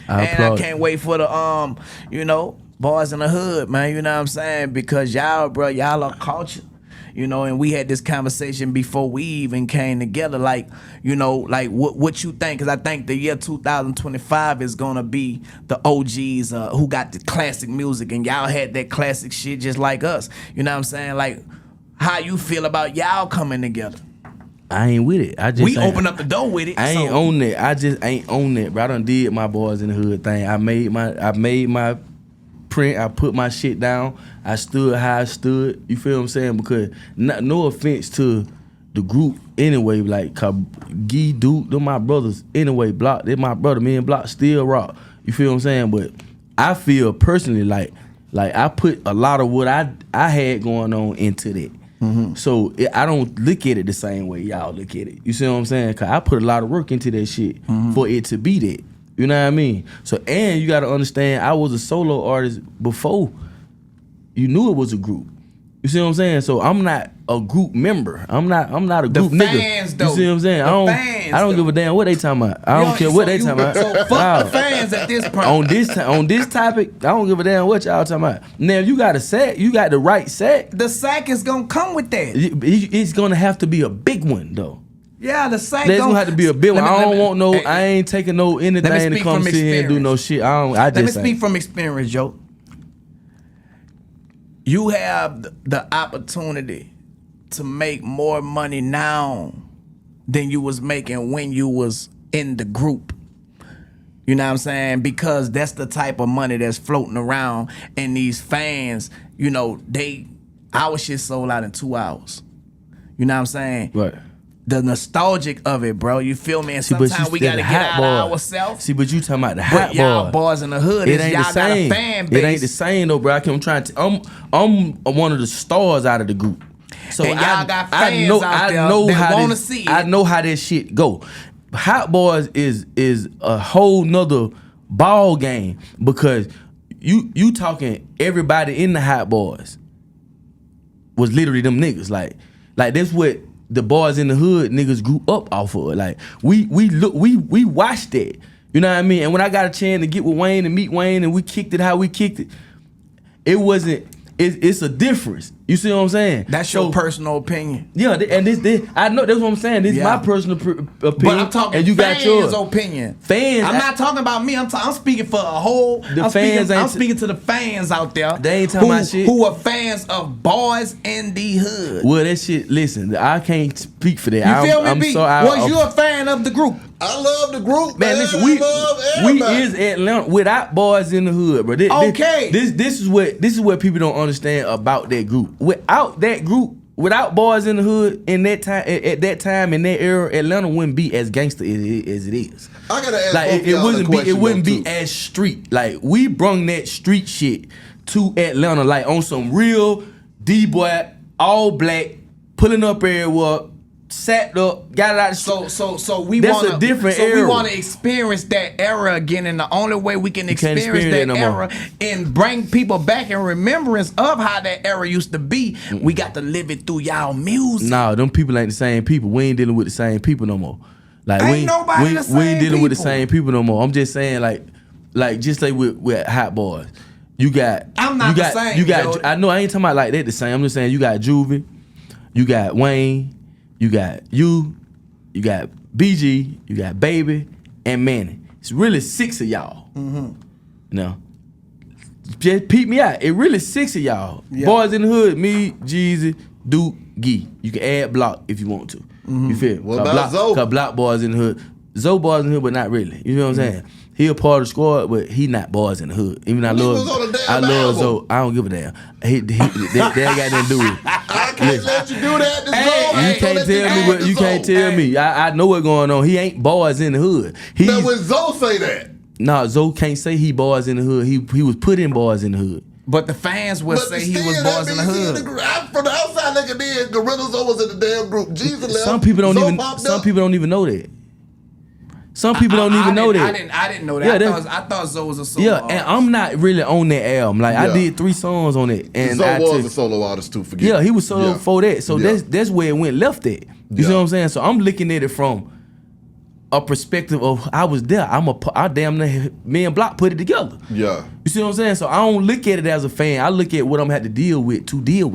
I can't wait for the you know, Boys in the Hood, man. You know what I'm saying? Because y'all, bro, y'all are culture. You know, and we had this conversation before we even came together. Like, you know, like what you think? Because I think the year 2025 is gonna be the OGs who got the classic music, and y'all had that classic shit just like us. You know what I'm saying? Like, how you feel about y'all coming together? I ain't with it. We open up the door with it. I ain't on that. I just ain't on that, bro. I done did my Boys in the Hood thing. I made my print. I put my shit down. I stood how I stood. You feel what I'm saying? Because no offense to the group anyway, like Gee, Duke, they're my brothers anyway. Block, they're my brother. Me and Block still rock. You feel what I'm saying? But I feel personally like I put a lot of what I had going on into that. Mm-hmm. So I don't look at it the same way y'all look at it. You see what I'm saying? Cause I put a lot of work into that shit for it to be that. You know what I mean? So, and you gotta understand, I was a solo artist before you knew it was a group. You see what I'm saying? So I'm not a group member. I'm not a group nigga. Though. You see what I'm saying? I don't give a damn what they talking about. I don't care what they talking about. So fuck the fans at this point. On this topic, I don't give a damn what y'all talking about. Now if you got a sack, you got the right sack. The sack is gonna come with that. It's gonna have to be a big one though. Yeah, the sack. There's gonna have to be a big one. I ain't taking no anything to come sit here and do no shit. Let me speak from experience, Joe. You have the opportunity to make more money now than you was making when you was in the group. You know what I'm saying? Because that's the type of money that's floating around, and these fans, you know, our shit sold out in 2 hours. You know what I'm saying? Right. The nostalgic of it, bro. You feel me? And sometimes we gotta get out of ourselves. See, but you talking about the hot boy. Y'all Boys in the Hood. It ain't y'all the same. Got a fan base. It ain't the same though, bro. I'm one of the stars out of the group. So and y'all got fans out there that wanna see it. I know how that shit go. Hot Boys is a whole nother ball game because you talking everybody in the Hot Boys was literally them niggas. Like that's what the Boys in the Hood niggas grew up off of. Like we watched that. You know what I mean? And when I got a chance to get with Wayne and meet Wayne and we kicked it how we kicked it, it's a difference. You see what I'm saying? That's your personal opinion. Yeah, and this I know that's what I'm saying. This is my personal opinion. But I'm talking and you fans' got yours. opinion. Fans. I'm not talking about me. I'm speaking for a whole. I'm speaking to the fans out there. They ain't talking about shit. Who are fans of Boys in the Hood. Well, that shit. Listen, I can't speak for that. You feel me? Was you a fan of the group? I love the group, man. Listen, we is Atlanta without Boys in the Hood, bro. This is what people don't understand about that group. Without that group, without Boys in the Hood in that time, at that time in that era, Atlanta wouldn't be as gangster as it is. I gotta ask like it wouldn't be as street. Like we brung that street shit to Atlanta, like on some real D-boy, all black, pulling up everywhere. Sat up, got it out. So we that's want a different era. We want to experience that era again, and the only way we can experience that era and bring people back in remembrance of how that era used to be, we got to live it through y'all music. Nah, them people ain't the same people. We ain't dealing with the same people no more. Like we ain't dealing with the same people no more. I'm just saying, like just like with Hot Boys, you got. I'm not the same. You got. I know I ain't talking about like that the same. I'm just saying you got Juvie, you got Wayne. You got you got BG, you got Baby, and Manny. It's really 6 of y'all. Mm-hmm. You know, just peep me out. It really 6 of y'all. Yeah. Boys in the Hood, me, Jeezy, Duke, Gee. You can add Block if you want to. Mm-hmm. You feel? What about Zoe? Cause Block Boys in the Hood. Zoe Boys in the Hood, but not really. You know what I'm saying? He a part of the squad, but he not Boys in the Hood. Even I love Zoe. I don't give a damn. They ain't got nothing to do with it. I can't let you do that. You can't tell me. I know what's going on. He ain't Boys in the Hood. Now when Zoe say that? Nah, Zoe can't say he Boys in the Hood. He was put in Boys in the Hood. But the fans would say he was Boys in the Hood. From the outside looking in, Gorilla Zoe was in the damn group. Jesus left. Some people don't even know that. Some people don't even know that. I didn't know that. I thought Zoe was a solo artist. And I'm not really on that album. Like I did 3 songs on it. And Zoe was a solo artist too. Forget. Yeah, he was solo before that. So that's where it went left at. You see what I'm saying? So I'm looking at it from a perspective of I was there. I damn near me and Block put it together. Yeah. You see what I'm saying? So I don't look at it as a fan. I look at what I'm gonna have to deal with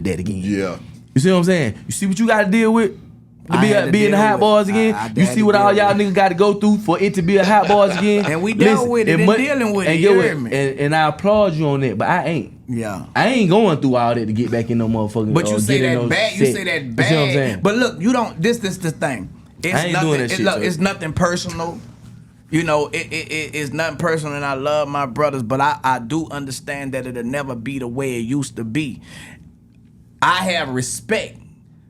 that again. Yeah. You see what I'm saying? You see what you got to deal with to I had to be in the deal Hot with- Boys again? I You had see to what all deal y'all with niggas got to go through for it to be a Hot Boys again? And we dealt with it and dealing with it, get you what? heard me? And I applaud you on that, but I ain't. Yeah. I ain't going through all that to get back in no motherfucking. But you say get in that no bad. You set. say that You see what I'm saying? bad. But look, you don't. This the thing. It's I ain't nothing. doing that shit, Look, Turk. it's nothing personal. You know, it's nothing personal, and I love my brothers, but I do understand that it'll never be the way it used to be. I have respect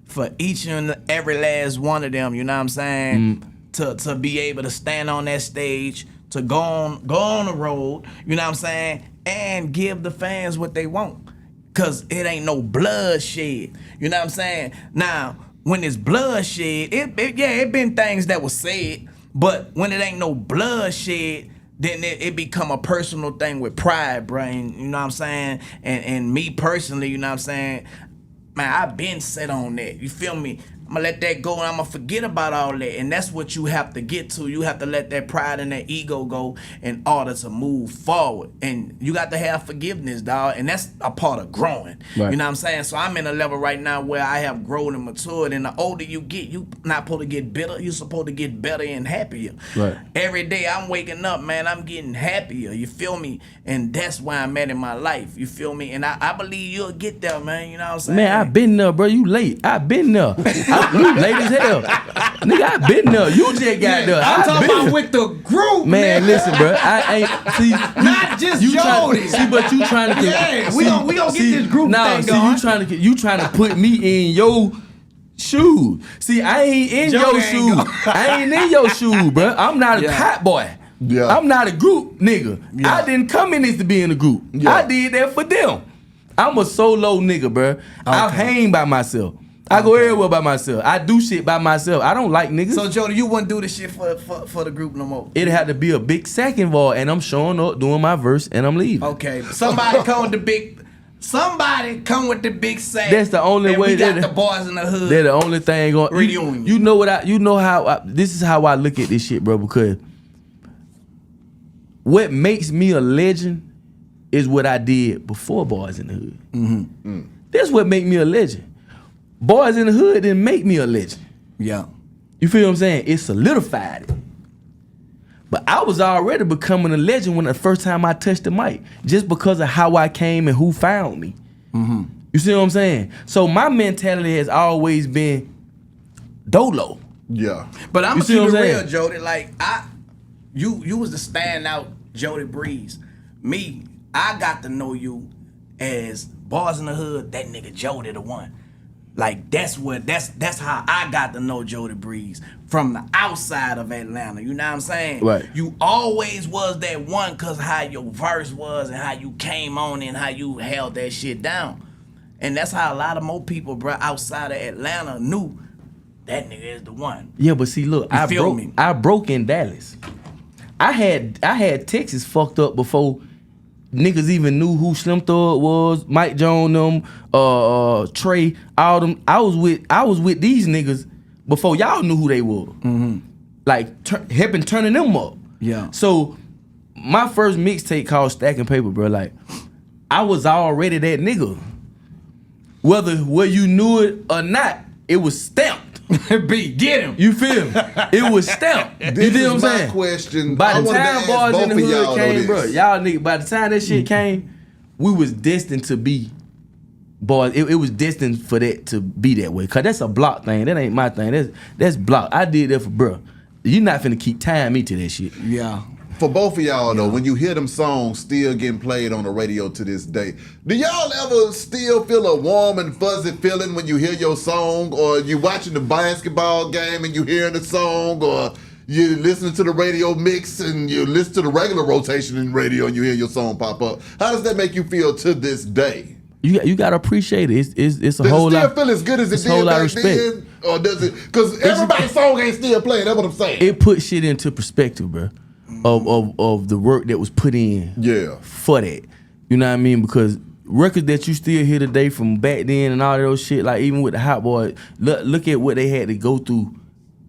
for each and every last one of them. You know what I'm saying? To be able to stand on that stage, to go on the road. You know what I'm saying? And give the fans what they want. Cause it ain't no bloodshed. You know what I'm saying? Now, when it's bloodshed, it been things that was said, but when it ain't no bloodshed, then it become a personal thing with pride, brain. You know what I'm saying? And me personally, you know what I'm saying? Man, I've been set on that. You feel me? I'm gonna let that go and I'm gonna forget about all that. And that's what you have to get to. You have to let that pride and that ego go in order to move forward. And you got to have forgiveness, dog. And that's a part of growing. Right. You know what I'm saying? So I'm in a level right now where I have grown and matured. And the older you get, you not supposed to get bitter. You're supposed to get better and happier. Right. Every day I'm waking up, man, I'm getting happier. You feel me? And that's where I'm at in my life. You feel me? And I believe you'll get there, man. You know what I'm saying? Man, I been there, bro. You late. I been there. You late as hell. Nigga, I been there. You just got there. I'm I talking been about with the group, Man, nigga. listen, bro. I ain't see. Not just you Jody. See, but you trying to. Yeah, we gon' get this group thing see, going. you trying to put me in your shoes. See, I ain't in Jody your ain't shoes. go- I ain't in your shoes, bro. I'm not a Yeah. hot boy. Yeah. I'm not a group nigga. Yeah. I didn't come in this to be in a group. Yeah. I did that for them. I'm a solo nigga, bro. I Okay. hang by myself. I go everywhere by myself. I do shit by myself. I don't like niggas. So Jody, you wouldn't do this shit for the group no more. It had to be a big sack involved, and I'm showing up, doing my verse, and I'm leaving. Okay, somebody come with the big. Somebody come with the big sack. That's the only and way we got that- the boys in the hood. They're the only thing going. Reunion. You know what you know how this is how I look at this shit, bro. Because what makes me a legend is what I did before Boys in the Hood. That's what make me a legend. Boys in the Hood didn't make me a legend. Yeah. You feel what I'm saying? It solidified it. But I was already becoming a legend when the first time I touched the mic, just because of how I came and who found me. You see what I'm saying? So my mentality has always been dolo. Yeah. But I'm You gonna see keep what it I'm real, saying? Jody. Like you was the standout Jody Breeze. Me, I got to know you as Boys in the Hood. That nigga Jody the one. Like that's how I got to know Jody Breeze from the outside of Atlanta. You know what I'm saying? Right. You always was that one cause how your verse was and how you came on and how you held that shit down. And that's how a lot of more people, bro, outside of Atlanta knew that nigga is the one. Yeah, but see, look, You feel me? I broke in Dallas. I had Texas fucked up before niggas even knew who Slim Thug was, Mike Jones, them, Trey, all them. I was with these niggas before y'all knew who they were. Like helping turning them up. Yeah. So my first mixtape called Stacking Paper, bro. Like I was already that nigga. Whether you knew it or not, it was stamped. B, get him. You feel me? It was stamped. You This feel what I'm is my saying? question. By I the wanted to time ask Boys in both the of Hood y'all came, this. bro, y'all nigga, by the time that shit came, we was destined to be Boys. It was destined for that to be that way. Cause that's a block thing. That ain't my thing. That's block. I did that for bro. You not finna keep tying me to that shit. Yeah. For both of y'all though, when you hear them songs still getting played on the radio to this day, do y'all ever still feel a warm and fuzzy feeling when you hear your song, or you watching the basketball game and you hearing the song, or you listening to the radio mix and you listen to the regular rotation in radio and you hear your song pop up? How does that make you feel to this day? You gotta appreciate it. It's a Does whole it still lot. feel as good as it it's a whole did lot back of respect. then? Or does it? Because everybody's song ain't still playing. That's what I'm saying. It put shit into perspective, bro. Of the work that was put in. Yeah. For that. You know what I mean? Because records that you still hear today from back then and all of those shit, like even with the Hot Boys, look at what they had to go through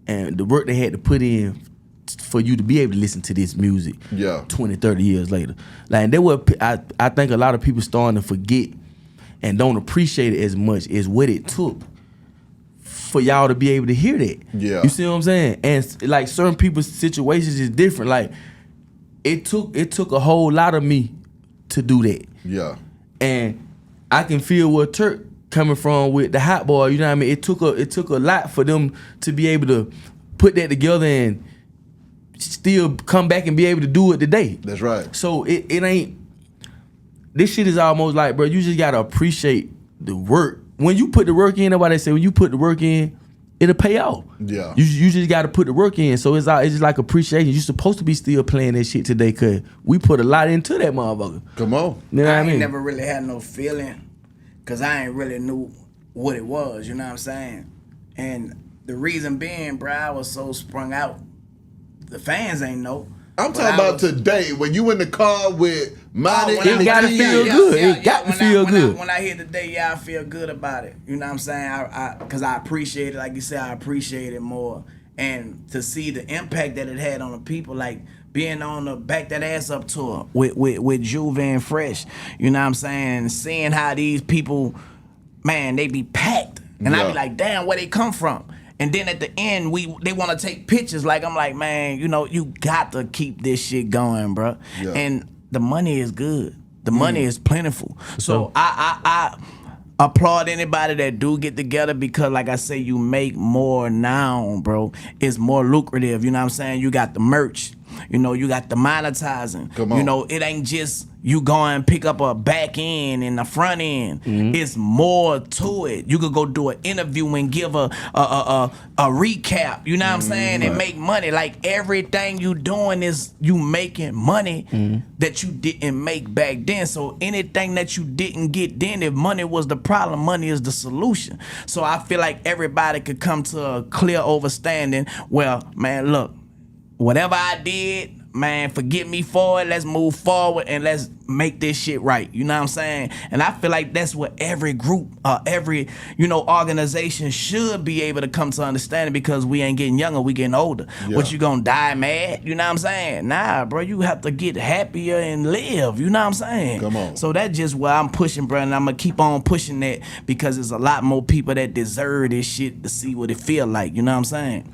and the work they had to put in for you to be able to listen to this music. Yeah. 20, 30 years later. Like, and that what I think a lot of people starting to forget and don't appreciate it as much is what it took for y'all to be able to hear that. Yeah. You see what I'm saying? And like certain people's situations is different. Like it took a whole lot of me to do that. Yeah. And I can feel where Turk coming from with the Hot Boy, you know what I mean? It took a lot for them to be able to put that together and still come back and be able to do it today. That's right. So it ain't, this shit is almost like, bro, you just gotta appreciate the work. When you put the work in, nobody say when you put the work in, it'll pay off. Yeah. You just gotta put the work in. So it's just like appreciation. You're supposed to be still playing that shit today cause we put a lot into that motherfucker. Come on. You know what I I mean? ain't never really had no feeling because I ain't really knew what it was, you know what I'm saying? And the reason being, bro, I was so sprung out. The fans ain't know. I'm talking about today when you in the car with Monty. It gotta feel good. It got to feel good. When I hear today, I feel good about it. You know what I'm saying? Because I appreciate it. Like you said, I appreciate it more. And to see the impact that it had on the people, like being on the Back That Ass Up tour with Juve and Fresh. You know what I'm saying? Seeing how these people, man, they be packed. And I be like, damn, where they come from? And then at the end, they want to take pictures. Like, I'm like, man, you know, you got to keep this shit going, bro. Yeah. And the money is good. The money is plentiful. So I applaud anybody that do get together because, like I say, you make more now, bro. It's more lucrative. You know what I'm saying? You got the merch. You know, you got the monetizing. Come on. You know, it ain't just you go and pick up a back end and the front end. It's more to it. You could go do an interview and give a recap. You know what I'm saying? And make money. Like everything you doing is you making money that you didn't make back then. So anything that you didn't get then, if money was the problem, money is the solution. So I feel like everybody could come to a clear understanding. Well, man, look. Whatever I did, man, forget me for it. Let's move forward and let's make this shit right. You know what I'm saying? And I feel like that's what every group, every, organization should be able to come to understanding because we ain't getting younger, we getting older. Yeah. What, you gonna die mad? You know what I'm saying? Nah, bro, you have to get happier and live. You know what I'm saying? Come on. So that's just where I'm pushing, bro, and I'm gonna keep on pushing that because there's a lot more people that deserve this shit to see what it feel like. You know what I'm saying?